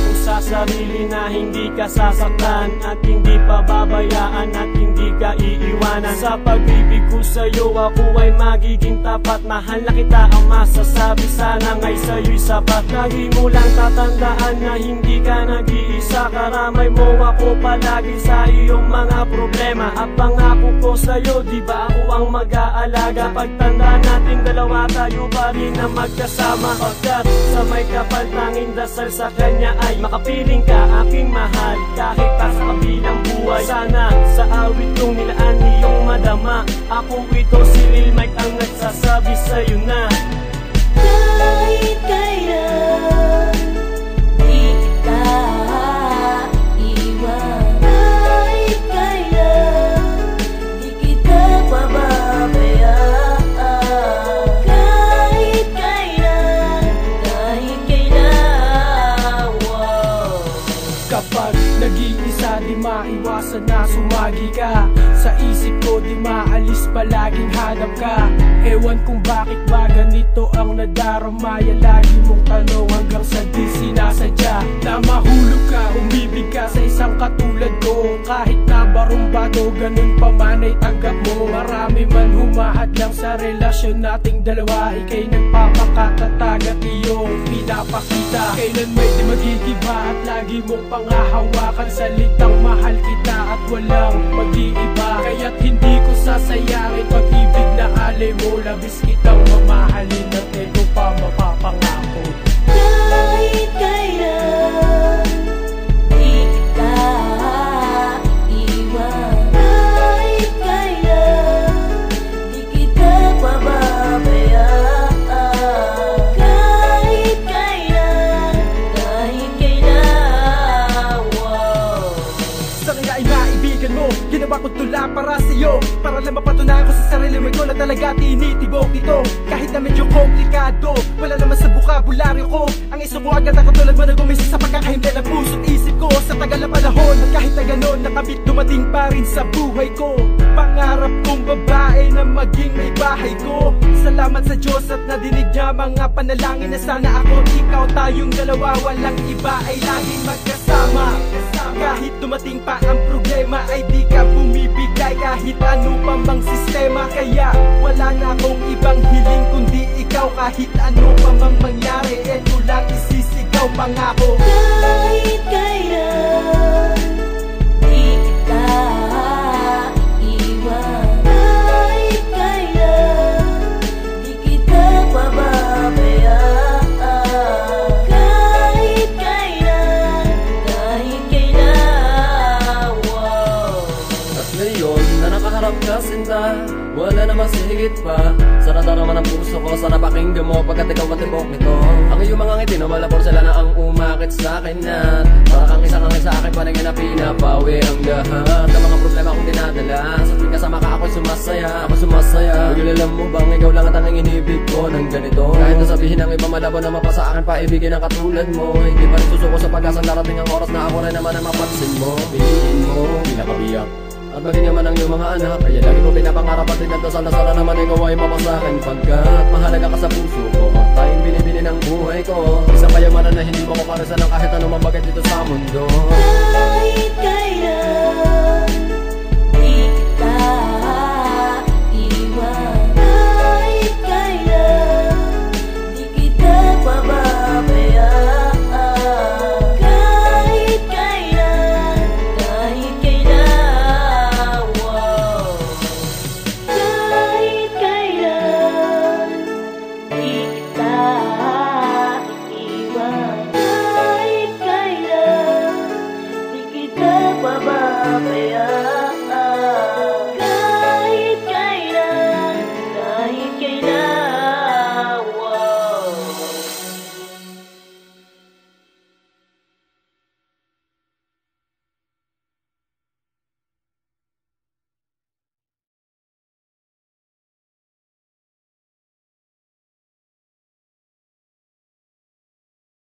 pangako sa sarili na hindi ka sasaktan at hindi pababayaan at hindi ka iiwanan. Sa pag-ibig ko sa'yo ako ay magiging tapat. Mahal na kita ang masasabi, sana nga'y sa'yo'y sapat. Lagi mo lang tatandaan na hindi ka nag-iisa. Karamay mo ako palagi sa iyong mga problema. At pangako ko sa'yo, di ba ako ang mag-aalaga? Pagtanda natin dalawa tayo pa rin na magkasama. Pagkat sa may kapal tanging dasal sa kanya ay makapiling ka aking mahal kahit pa sa kabilang buhay. Sana sa awit kong nilaan iyong madama. Ako ito si Lil Mike ang nagsasabi sa'yo na kahit kailan di kita iwan. Kahit kailan di kita pababayaan. Kahit kailan, kahit kailan, wow. Kapag nag-iisa di maiwasan na sumagi ka. Sa isip ko di maalis palaging hanap ka. Ewan kung bakit ba ganito ang nadaramayan. Lagi mong tanong hanggang sa di sinasadya. Na mahulog ka, umibig ka sa isang katulad ko. Kahit na barumbado, ganun pa man ay tanggap mo. Marami man humahad lang sa relasyon nating dalawa. Ika'y nagpapakatatag at iyong pinapakita. Kailan may di magigiba at lagi mong pangahawakan. Salitang mahal kita at walang mag-iiba. Kaya't hindi ko sasayangin pag-ibig na alay mo. Labis kitang mamahalin at ito pa mapapangako. Kahit kailan di kita iwan. Kahit kailan di kita pababayaan. Kahit kailan, kahit kailan, wow. Sa kanya ay maibigan mo, ginawa ko tula para sa'yo. Para lang mapatunayan ko sa sarili mo, ikaw na talaga tinitibok dito. Kahit na medyo komplikado, wala naman sa bukabularyo ko. Ang iso ko agad na katulad mo na gumisi sa pagkakahimlay ng puso't isip ko. Sa tagal na panahon, at kahit na ganon, nakabit dumating pa rin sa buhay ko. Pangarap kong babae na maging may bahay ko. Salamat sa Diyos at nadinig niya mga panalangin na sana ako at ikaw tayong dalawa. Walang iba ay laging magkasama. Kahit dumating pa ang problema ay di ka bumibigay kahit ano pa mang sistema. Kaya wala na akong ibang hiling kundi ikaw. Kahit ano pa mang mangyari, eto lang isisigaw pangako. Kahit kailan di kita iwan. Kahit kailan di kita pababayaan. Kahit kailan, kahit kailan, wow. At ngayon na nakaharap ka sinta, wala na mas higit pa. Sana darama ng puso ko, sana pakinggan mo pagkat ikaw matibok nito. Ang iyong mga ngiti na malapor sila na ang umakit sa akin. At para kang isang angin sa akin, paningin na pinapawi ang lahat ng mga problema kong dinadala. Sa tuwing kasama ka ako'y sumasaya, ako sumasaya. Bigil alam mo bang ikaw lang at ang inibig ko ng ganito. Kahit nasabihin ng iba malabo na mapa sa akin, paibigin ang katulad mo. Hindi pa rin susuko sa pag-asang darating ang oras na ako rin naman ang mapansin mo. Piliin mo, pinakabiyak at maging naman ang iyong mga anak. Kaya lagi ko pinapangarap at tinagdasal na sana naman ikaw ay mapasakin. Pagkat mahalaga ka sa puso ko, tayong binibini ng buhay ko. Isang kayamanan na hindi mo ko parisan ng kahit anumang bagay dito sa mundo. Kahit kailan